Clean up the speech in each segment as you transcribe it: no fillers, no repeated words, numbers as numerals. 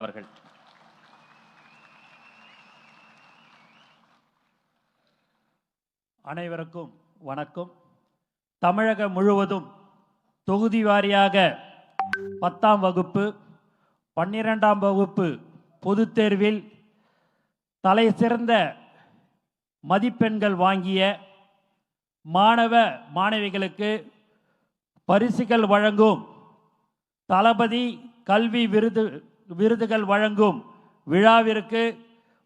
அவர்கள். அனைவருக்கும் வணக்கம். தமிழகம் முழுவதும் தொகுதி வாரியாக 10ஆம் வகுப்பு 12ஆம் வகுப்பு பொதுத் தேர்வில் தலை சிறந்த மதிப்பெண்கள் வாங்கிய மாணவ மாணவிகளுக்கு பரிசுகள் வழங்கும் தளபதி கல்வி விருதுகள் வழங்கும் விழாவிற்கு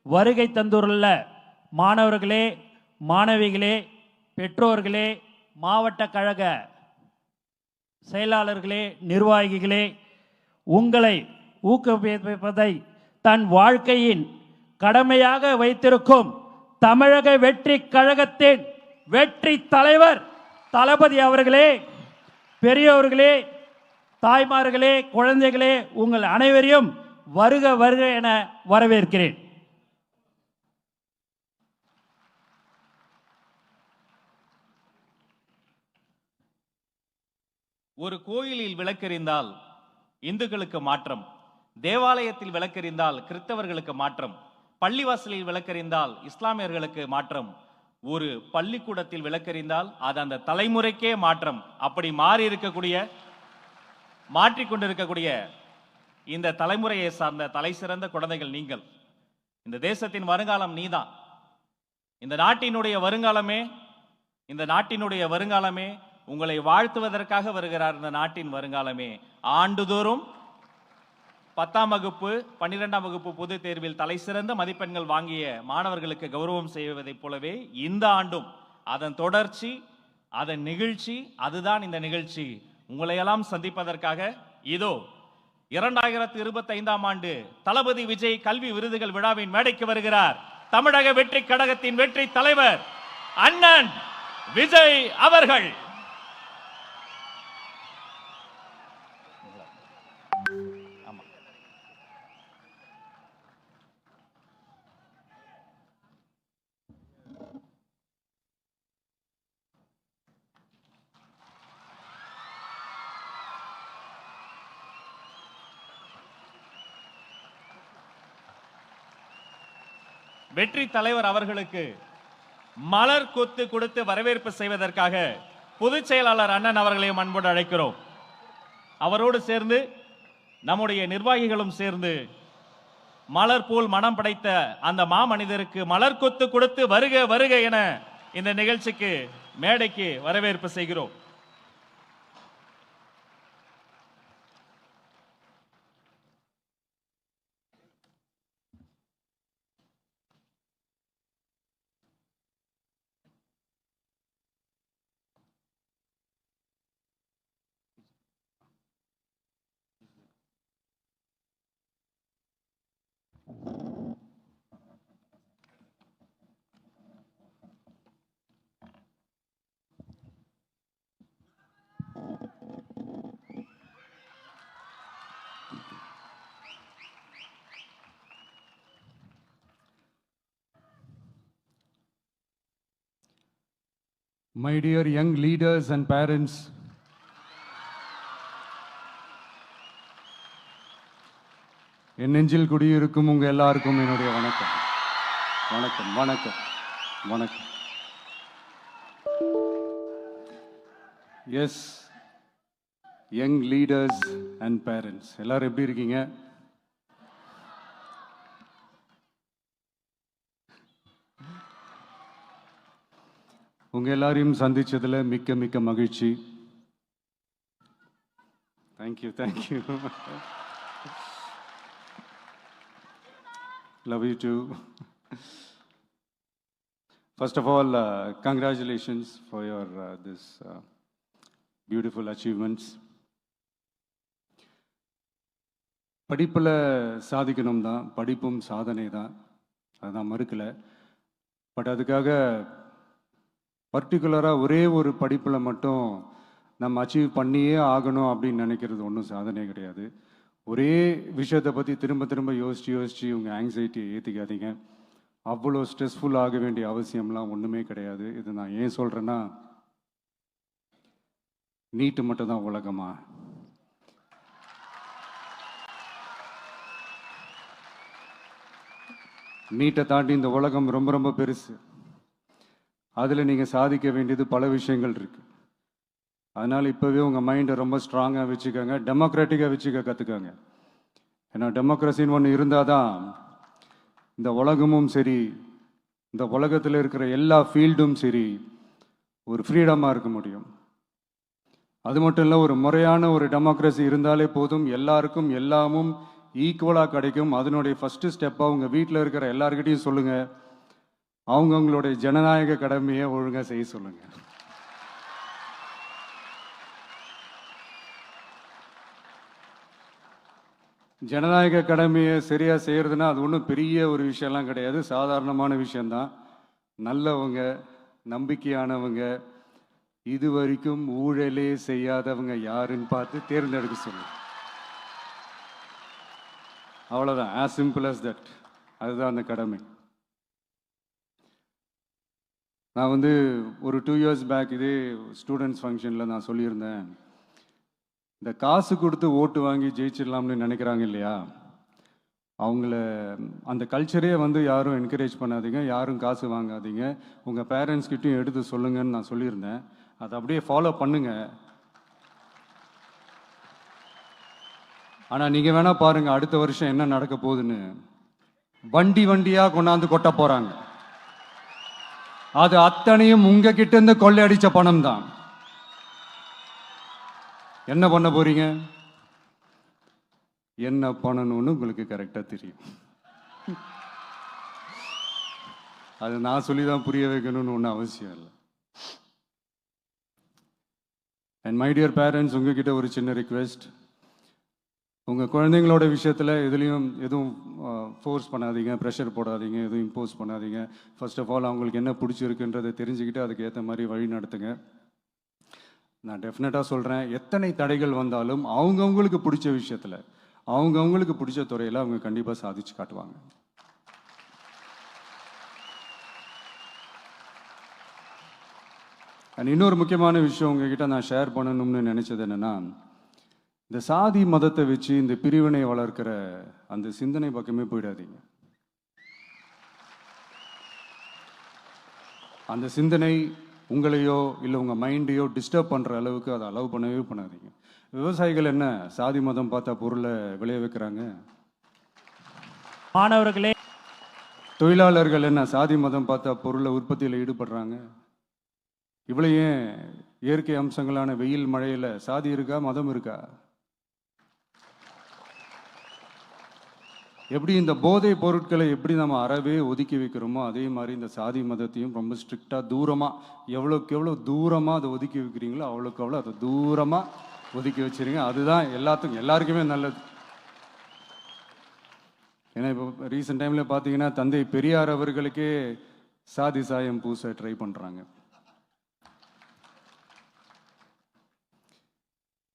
வருகை தந்துள்ள மாணவர்களே, மாணவிகளே, பெற்றோர்களே, மாவட்ட கழக செயலாளர்களே, நிர்வாகிகளே, உங்களை ஊக்குவிப்பதை தன் வாழ்க்கையின் கடமையாக வைத்திருக்கும் தமிழக வெற்றி கழகத்தின் வெற்றி தலைவர் தளபதி அவர்களே, பெரியோர்களே, தாய்மார்களே, குழந்தைகளே, உங்கள் அனைவரையும் வருக வருக என வரவேற்கிறேன். ஒரு கோயிலில் விளக்கெறிந்தால் இந்துக்களுக்கு மாற்றம், தேவாலயத்தில் விளக்கெறிந்தால் கிறிஸ்தவர்களுக்கு மாற்றம், பள்ளிவாசலில் விளக்கெறிந்தால் இஸ்லாமியர்களுக்கு மாற்றம், ஒரு பள்ளிக்கூடத்தில் விளக்கெறிந்தால் அது அந்த தலைமுறைக்கே மாற்றம். அப்படி மாற்றிக்கொண்டிருக்கக்கூடிய இந்த தலைமுறையை சார்ந்த தலை சிறந்த குழந்தைகள் நீங்கள். இந்த தேசத்தின் வருங்காலம் நீதான். இந்த நாட்டினுடைய வருங்காலமே உங்களை வாழ்த்துவதற்காக வருகிறார். இந்த நாட்டின் வருங்காலமே ஆண்டுதோறும் 10ஆம் வகுப்பு 12ஆம் வகுப்பு பொது தேர்வில் தலை சிறந்த மதிப்பெண்கள் வாங்கிய மாணவர்களுக்கு கௌரவம் செய்வதைப் போலவே இந்த ஆண்டும் அதன் தொடர்ச்சி, அதன் நிகழ்ச்சி, அதுதான் இந்த நிகழ்ச்சி. உங்களையெல்லாம் சந்திப்பதற்காக இதோ 2025ஆம் ஆண்டு தளபதி விஜய் கல்வி விருதுகள் விழாவின் மேடைக்கு வருகிறார் தமிழக வெற்றி கழகத்தின் வெற்றி தலைவர் அண்ணன் விஜய் அவர்கள். வெற்றி தலைவர் அவர்களுக்கு மலர் கொத்து கொடுத்து வரவேற்பு செய்வதற்காக பொதுச் செயலாளர் அண்ணன் அவர்களையும் அன்போடு அழைக்கிறோம். அவரோடு சேர்ந்து நம்முடைய நிர்வாகிகளும் சேர்ந்து மலர் போல் மனம் படைத்த அந்த மாமனிதருக்கு மலர் கொத்து கொடுத்து வருக வருக என இந்த நிகழ்ச்சிக்கு மேடைக்கு வரவேற்பு செய்கிறோம். My dear young leaders and parents, என் நெஞ்சில் குடியிருக்கும் உங்க எல்லாருக்கும் என்னுடைய வணக்கம் வணக்கம் வணக்கம் வணக்கம். Yes, young leaders and parents எல்லாரும் எப்படி இருக்கீங்க? உங்க எல்லாரையும் சந்திச்சதுல மிக்க மிக்க மகிழ்ச்சி. Thank you thank you. Love you too. First of all, congratulations for your this beautiful achievements. படிப்புல சாதிக்கணும் தான், படிப்பும் சாதனை தான், அதுதான் மறுக்கல. பட் அதுக்காக பர்டிகுலராக ஒரே ஒரு படிப்பில் மட்டும் நம்ம அச்சீவ் பண்ணியே ஆகணும் அப்படின்னு நினைக்கிறது ஒன்றும் சாதனை கிடையாது. ஒரே விஷயத்தை பற்றி திரும்ப திரும்ப யோசித்து உங்கள் ஆங்ஸைட்டியை ஏற்றிக்காதீங்க. அவ்வளோ ஸ்ட்ரெஸ்ஃபுல் ஆக வேண்டிய அவசியம்லாம் ஒன்றுமே கிடையாது. இது நான் ஏன் சொல்கிறேன்னா, நீட்டு மட்டும் தான் உலகமா? நீட்டை தாண்டி இந்த உலகம் ரொம்ப ரொம்ப பெருசு. அதில் நீங்கள் சாதிக்க வேண்டியது பல விஷயங்கள் இருக்கு. அதனால் இப்போவே உங்கள் மைண்டை ரொம்ப ஸ்ட்ராங்காக வச்சுக்கோங்க, டெமோக்ராட்டிக்காக வச்சுக்க கற்றுக்கோங்க. ஏன்னா டெமோக்ரஸின்னு ஒன்று இருந்தால் தான் இந்த உலகமும் சரி, இந்த உலகத்தில் இருக்கிற எல்லா ஃபீல்டும் சரி ஒரு ஃப்ரீடமாக இருக்க முடியும். அது மட்டும் இல்லை, ஒரு முறையான ஒரு டெமோக்ரஸி இருந்தாலே போதும், எல்லாருக்கும் எல்லாமும் ஈக்குவலாக கிடைக்கும். அதனுடைய ஃபஸ்ட்டு ஸ்டெப்பாக உங்கள் வீட்டில் இருக்கிற எல்லாருக்கிட்டையும் சொல்லுங்கள், அவங்கவுங்களுடைய ஜனநாயக கடமையை ஒழுங்காக செய்ய சொல்லுங்கள். ஜனநாயக கடமையை சரியாக செய்கிறதுனா அது ஒன்றும் பெரிய ஒரு விஷயம்லாம் கிடையாது, சாதாரணமான விஷயந்தான். நல்லவங்க, நம்பிக்கையானவங்க, இது வரைக்கும் ஊழலே செய்யாதவங்க யாருன்னு பார்த்து தேர்ந்தெடுக்க சொல்லுங்க. அவ்வளோதான், ஆஸ் சிம்பிள் as தட். அதுதான் அந்த கடமை. நான் வந்து ஒரு 2 years பேக் இதே ஸ்டூடெண்ட்ஸ் ஃபங்க்ஷனில் நான் சொல்லியிருந்தேன், இந்த காசு கொடுத்து ஓட்டு வாங்கி ஜெயிச்சிடலாம்னு நினைக்கிறாங்க இல்லையா, அவங்கள அந்த கல்ச்சரே வந்து யாரும் என்கரேஜ் பண்ணாதீங்க, யாரும் காசு வாங்காதீங்க, உங்கள் பேரண்ட்ஸ்கிட்டையும் எடுத்து சொல்லுங்கன்னு நான் சொல்லியிருந்தேன். அதை அப்படியே ஃபாலோ பண்ணுங்க. ஆனால் நீங்கள் வேணா பாருங்க அடுத்த வருஷம் என்ன நடக்க போகுதுன்னு. வண்டி வண்டியாக கொண்டாந்து கொட்ட போகிறாங்க. அது அத்தனையும் உங்ககிட்ட இருந்து கொள்ளையடிச்ச பணம் தான். என்ன பண்ண போறீங்க? என்ன பண்ணணும்னு உங்களுக்கு கரெக்டாக தெரியும். அது நான் சொல்லி தான் புரிய வைக்கணும்னு ஒன்றும் அவசியம் இல்லை. அண்ட் மை டியர் பேரண்ட்ஸ், உங்ககிட்ட ஒரு சின்ன ரிக்வெஸ்ட், உங்கள் குழந்தைங்களோட விஷயத்தில் எதுவும் ஃபோர்ஸ் பண்ணாதீங்க, ப்ரெஷர் போடாதீங்க, எதுவும் இம்போஸ் பண்ணாதீங்க. ஃபர்ஸ்ட் ஆஃப் ஆல் அவங்களுக்கு என்ன பிடிச்சிருக்குன்றதை தெரிஞ்சுக்கிட்டு அதுக்கு ஏற்ற மாதிரி வழி நடத்துங்க. நான் டெஃபினட்டாக சொல்கிறேன், எத்தனை தடைகள் வந்தாலும் அவங்கவுங்களுக்கு பிடிச்ச விஷயத்தில், அவங்கவுங்களுக்கு பிடிச்ச துறையில் அவங்க கண்டிப்பாக சாதிச்சு காட்டுவாங்க. அண்ட் இன்னொரு முக்கியமான விஷயம் உங்ககிட்ட நான் ஷேர் பண்ணணும்னு நினச்சது என்னென்னா, இந்த சாதி மதத்தை வச்சு இந்த பிரிவினை வளர்க்கிற அந்த சிந்தனை பக்கமே போயிடாதீங்க. அந்த சிந்தனை உங்களையோ இல்லை உங்கள் மைண்டையோ டிஸ்டர்ப் பண்ணுற அளவுக்கு அதை அலோவ் பண்ணவே பண்ணாதீங்க. விவசாயிகள் என்ன சாதி மதம் பார்த்தா பொருளை விளைய வைக்கிறாங்க? மாணவர்களே, தொழிலாளர்கள் என்ன சாதி மதம் பார்த்தா பொருளை உற்பத்தியில் ஈடுபடுறாங்க? இவ்வளோ ஏன் இயற்கை அம்சங்களான வெயில் மழையில் சாதி இருக்கா, மதம் இருக்கா? எப்படி இந்த போதை பொருட்களை எப்படி நம்ம அறவே ஒதுக்கி வைக்கிறோமோ அதே மாதிரி இந்த சாதி மதத்தையும் ரொம்ப ஸ்ட்ரிக்டாக தூரமாக, எவ்வளோக்கு எவ்வளோ தூரமாக அதை ஒதுக்கி வைக்கிறீங்களோ அவ்வளோக்கு அவ்வளோ அதை தூரமாக ஒதுக்கி வச்சிருங்க. அதுதான் எல்லாருக்குமே நல்லது. ஏன்னா இப்போ ரீசெண்ட் டைமில் பார்த்தீங்கன்னா தந்தை பெரியார் அவர்களுக்கே சாதி சாயம் பூச ட்ரை பண்ணுறாங்க.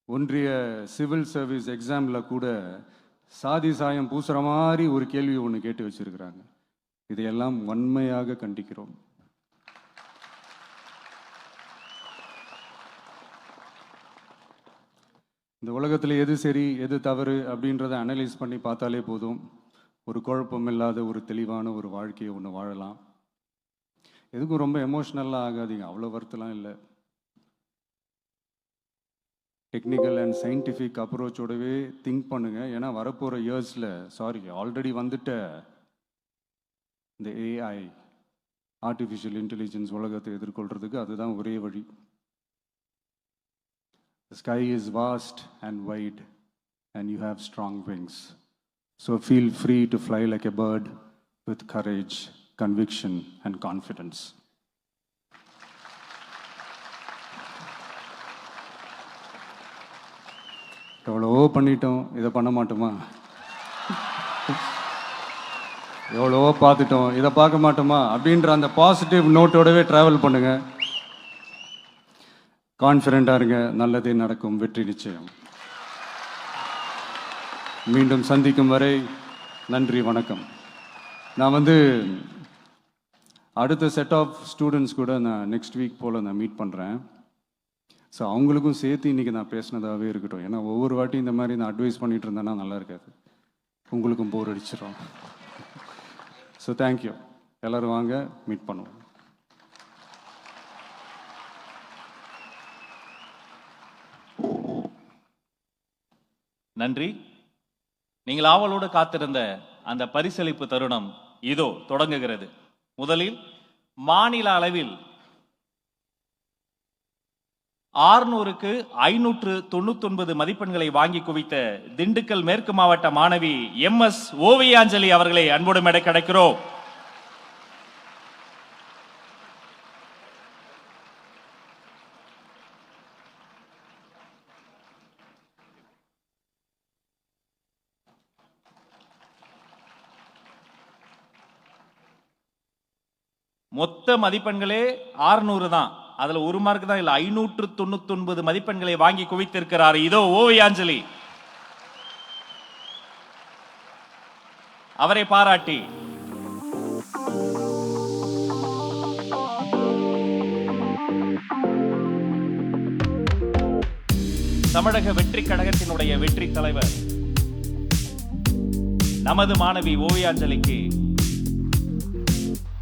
ஒன்றிய சிவில் சர்வீஸ் எக்ஸாமில் கூட சாதி சாயம் பூசுற மாதிரி ஒரு கேள்வி ஒன்று கேட்டு வச்சிருக்கிறாங்க. இதையெல்லாம் வன்மையாக கண்டிக்கிறோம். இந்த உலகத்தில் எது சரி எது தவறு அப்படின்றத அனலைஸ் பண்ணி பார்த்தாலே போதும், ஒரு குழப்பம் இல்லாத ஒரு தெளிவான ஒரு வாழ்க்கையை ஒன்று வாழலாம். எதுக்கும் ரொம்ப எமோஷ்னலாக ஆகாதீங்க, அவ்வளோ வருத்தலாம் இல்லை. டெக்னிக்கல் அண்ட் சயின்டிஃபிக் அப்ரோச்சோடவே திங்க் பண்ணுங்க. ஏன்னா வரப்போகிற இயர்ஸில் ஆல்ரெடி வந்துட்ட இந்த ஏஐ, ஆர்டிஃபிஷியல் இன்டெலிஜென்ஸ் உலகத்தை எதிர்கொள்றதுக்கு அதுதான் ஒரே வழி. The sky is vast and wide and you have strong wings. So feel free to fly like a bird with courage, conviction and confidence. எவ்வளவோ பண்ணிட்டோம், இதை பண்ண மாட்டோமா? எவ்வளவோ பார்த்துட்டோம், இதை பார்க்க மாட்டோமா அப்படின்ற அந்த பாசிட்டிவ் நோட்டோடவே ட்ராவல் பண்ணுங்க. கான்ஃபிடென்ட்டாக இருங்க, நல்லதே நடக்கும், வெற்றி நிச்சயம். மீண்டும் சந்திக்கும் வரை நன்றி, வணக்கம். நான் அடுத்த செட் ஆஃப் ஸ்டூடெண்ட்ஸ் கூட நான் நெக்ஸ்ட் வீக் போல் நான் மீட் பண்ணுறேன். ஸோ அவங்களுக்கும் சேர்த்து இன்றைக்கி நான் பேசினதாகவே இருக்கட்டும். ஏன்னா ஒவ்வொரு வாட்டி இந்த மாதிரி நான் அட்வைஸ் பண்ணிகிட்டு இருந்தேன்னா நல்லா இருக்காது, உங்களுக்கும் போர் அடிச்சிடும். So so thank you. எல்லோரும் வாங்க, மீட் பண்ணுவோம். நன்றி. நீங்கள் ஆவலோடு காத்திருந்த அந்த பரிசளிப்பு தருணம் இதோ தொடங்குகிறது. முதலில் மாநில அளவில் 600க்கு 599 மதிப்பெண்களை வாங்கி குவித்த திண்டுக்கல் மேற்கு மாவட்ட மாணவி MS ஓவியாஞ்சலி அவர்களை அன்போடு மேடை கிடைக்கிறோம். மொத்த மதிப்பெண்களே 600 தான். அதுல 1 மார்க் தான் இல்ல, 599 மதிப்பெண்களை வாங்கி குவித்திருக்கிறார். இதோ ஓவியாஞ்சலி. அவரை பாராட்டி தமிழக வெற்றி கழகத்தினுடைய வெற்றி தலைவர் நமது மாணவி ஓவியாஞ்சலிக்கு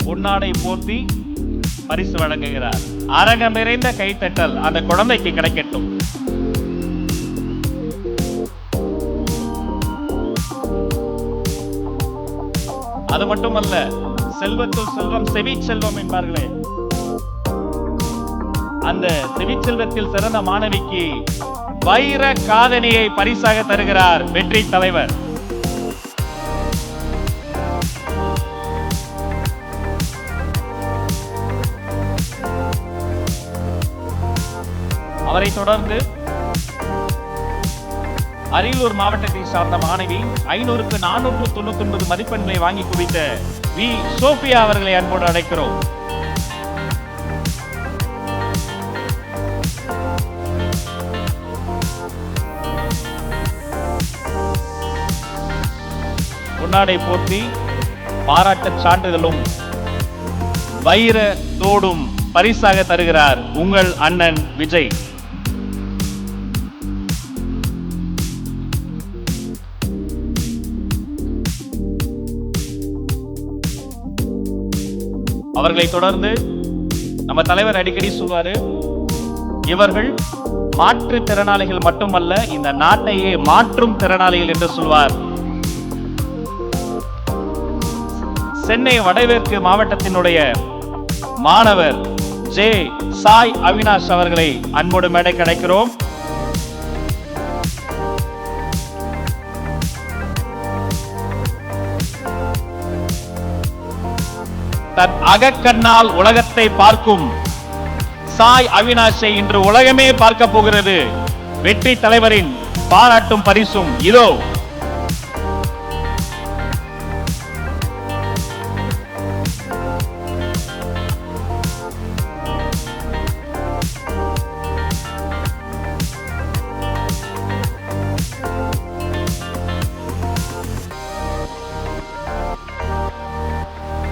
பொன்னாடை போர்த்தி பரிசு வழங்குகிறார். அரங்கம் நிறைந்த கைத்தட்டல் அந்த குழந்தைக்கு கிடைக்கட்டும். அது மட்டுமல்ல, செல்வத்துள் செல்வம் செவி செல்வம் என்பார்களே, அந்த செவி செல்வத்தில் சிறந்த மாணவிக்கு வைர காதணியை பரிசாக தருகிறார் வெற்றி தலைவர். அவரை தொடர்ந்து அரியலூர் மாவட்டத்தை சார்ந்த மாணவி 500க்கு 499 மதிப்பெண்களை வாங்கி குவித்த வி சோபியா அவர்களை அன்போடு அழைக்கிறோம். பொன்னாடை போர்த்தி பாராட்டுச் சான்றிதழும் வைர தோடும் பரிசாக தருகிறார் உங்கள் அண்ணன் விஜய். அவர்களை தொடர்ந்து நம்ம தலைவர் அடிக்கடி சொல்வாரு, இவர்கள் மாற்றுத்திறனாளிகள் மட்டுமல்ல, இந்த நாட்டையே மாற்றும் திறனாளிகள் என்று சொல்வார். சென்னை வடமேற்கு மாவட்டத்தினுடைய மாணவர் ஜே சாய் அவினாஷ் அவர்களை அன்போடு மேடை கிடைக்கிறோம். தன் அகக்கண்ணால் உலகத்தை பார்க்கும் சாய் அவினாஷை இன்று உலகமே பார்க்க போகிறது. வெற்றி தலைவரின் பாராட்டும் பரிசும் இதோ.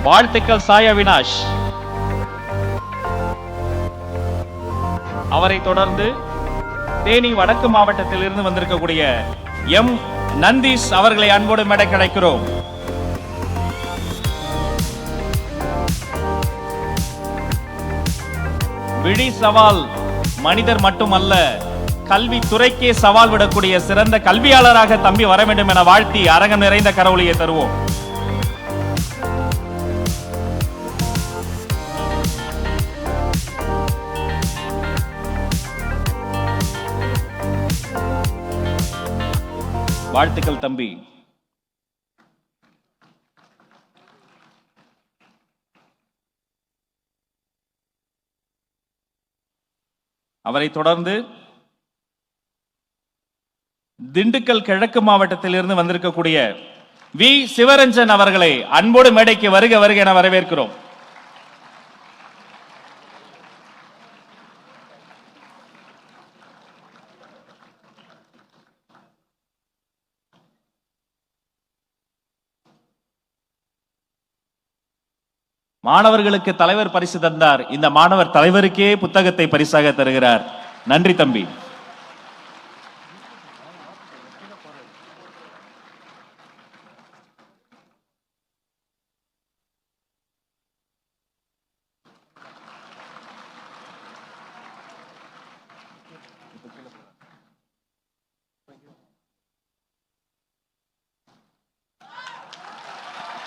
வாழ்த்துக்கள் சாய் அவினாஷ். அவரை தொடர்ந்து தேனி வடக்கு மாவட்டத்தில் இருந்து வந்திருக்கக்கூடிய எம் நந்தீஷ் அவர்களை அன்போடு மேடை கிடைக்கிறோம். விழி சவால் மனிதர் மட்டுமல்ல, கல்வி துறைக்கே சவால் விடக்கூடிய சிறந்த கல்வியாளராக தம்பி வர வேண்டும் என வாழ்த்தி அரங்கம் நிறைந்த கரவொலியை தருவோம். வாழ்த்துக்கள் தம்பி. அவரை தொடர்ந்து திண்டுக்கல் கிழக்கு மாவட்டத்தில் இருந்து வந்திருக்கக்கூடிய வி சிவரஞ்சன் அவர்களை அன்போடு மேடைக்கு வருக வருக என வரவேற்கிறோம். மாணவர்களுக்கு தலைவர் பரிசு தந்தார். இந்த மாணவர் தலைவருக்கே புத்தகத்தை பரிசாக தருகிறார். நன்றி தம்பி.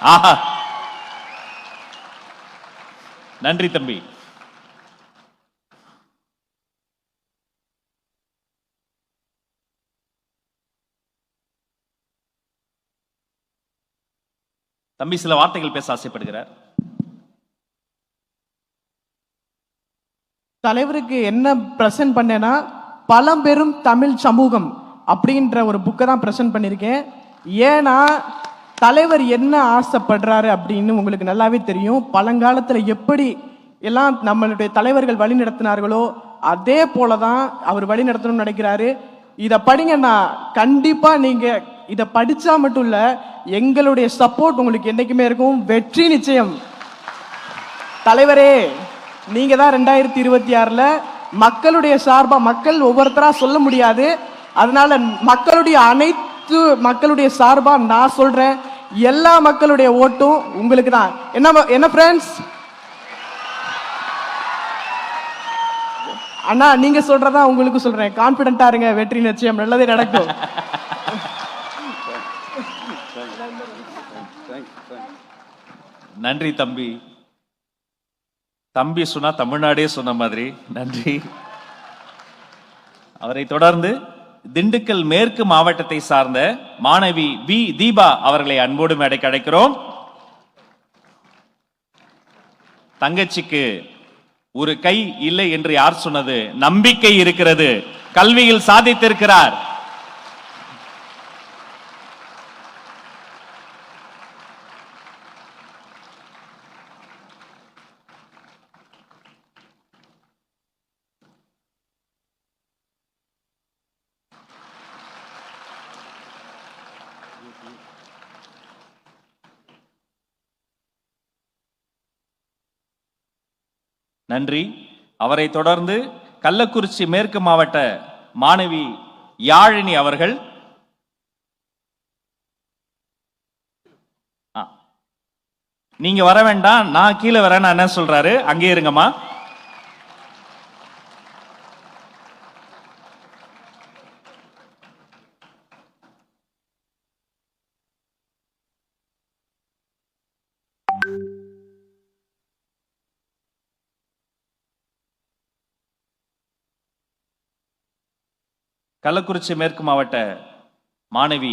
ஆஹா, நன்றி தம்பி. தம்பி சில வார்த்தைகள் பேச ஆசைப்படுகிறார். தலைவருக்கு என்ன பிரசன்ட் பண்ணேன்னா, பழம்பெரும் தமிழ் சமூகம் அப்படின்ற ஒரு புக்கை தான் பிரசன்ட் பண்ணியிருக்கேன். ஏன்னா தலைவர் என்ன ஆசைப்படுறாரு அப்படின்னு உங்களுக்கு நல்லாவே தெரியும். பழங்காலத்தில் எப்படி எல்லாம் நம்மளுடைய தலைவர்கள் வழி நடத்தினார்களோ அதே போல தான் அவர் வழி நடத்தணும்னு நினைக்கிறாரு. இதை படிங்கன்னா கண்டிப்பா நீங்க இதை படிச்சா மட்டும் இல்ல, எங்களுடைய சப்போர்ட் உங்களுக்கு என்னைக்குமே இருக்கும். வெற்றி நிச்சயம். தலைவரே, நீங்க தான் 2026ல மக்களுடைய சார்பா, மக்கள் ஒவ்வொருத்தரா சொல்ல முடியாது, அதனால மக்களுடைய சார்பா நான் சொல்றேன், எல்லா மக்களுடைய ஓட்டும் உங்களுக்கு தான். என்ன ஃப்ரெண்ட்ஸ்? அண்ணா நீங்க சொல்றதா உங்களுக்கு சொல்றேன். கான்பிடென்ட்டா இருங்க, வெற்றி நிச்சயம், நல்லதே நடக்கும். நன்றி தம்பி. தம்பி சொன்னா தமிழ்நாடே சொன்ன மாதிரி நன்றி. அவரை தொடர்ந்து திண்டுக்கல் மேற்கு மாவட்டத்தை சார்ந்த மாணவி வி தீபா அவர்களை அன்போடு மேடைக்கு அழைக்கிறோம். தங்கச்சிக்கு ஒரு கை இல்லை என்று யார் சொன்னது? நம்பிக்கை இருக்கிறது. கல்வியில் சாதித்திருக்கிறார். நன்றி. அவரை தொடர்ந்து கள்ளக்குறிச்சி மேற்கு மாவட்ட மாணவி யாழினி அவர்கள். நீங்க வர வேண்டாம், நான் கீழே வரேன்னு என்ன சொல்றாரு, அங்கே இருங்கம்மா. கள்ளக்குறிச்சி மேற்கு மாவட்ட மாணவி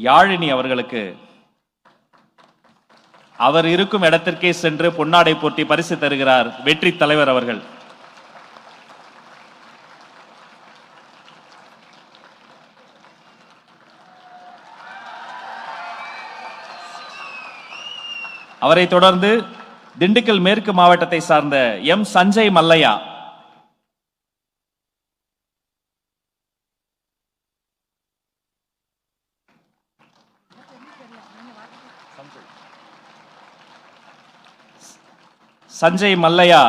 யாழினி அவர்களுக்கு அவர் இருக்கும் இடத்திற்கே சென்று பொன்னாடை போட்டி பரிசு தருகிறார் வெற்றி தலைவர் அவர்கள். அவரை தொடர்ந்து திண்டுக்கல் மேற்கு மாவட்டத்தை சார்ந்த எம் சஞ்சய் மல்லையா. சஞ்சய் மல்லையா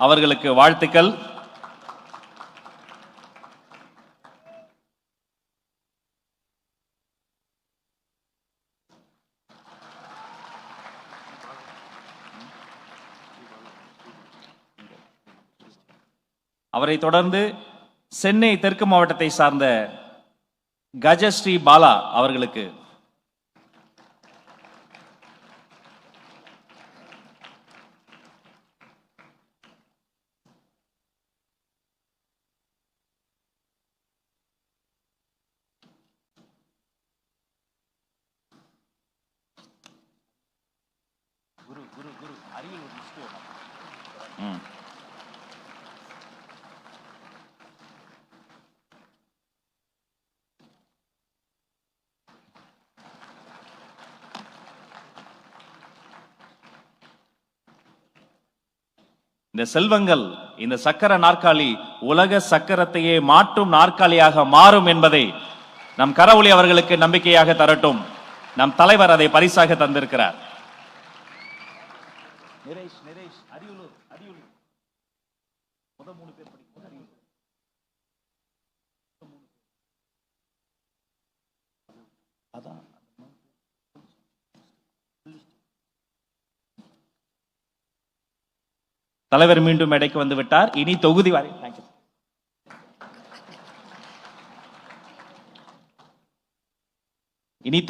அவர்களுக்கு வாழ்த்துக்கள். அவரை தொடர்ந்து சென்னை தெற்கு மாவட்டத்தை சார்ந்த கஜஸ்ரீ பாலா அவர்களுக்கு இந்த செல்வங்கள், இந்த சக்கர நாற்காலி உலக சக்கரத்தையே மாற்றும் நாற்காலியாக மாறும் என்பதை நம் கரவொலி அவர்களுக்கு நம்பிக்கையாக தரட்டும். நம் தலைவர் அதை பரிசாக தந்திருக்கிறார். தலைவர் மீண்டும் மேடைக்கு வந்து விட்டார். இனி தொகுதி வாரி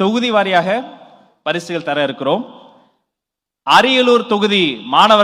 தொகுதி வாரியாக பரிசுகள் தர இருக்கிறோம். அரியலூர் தொகுதி மாணவர்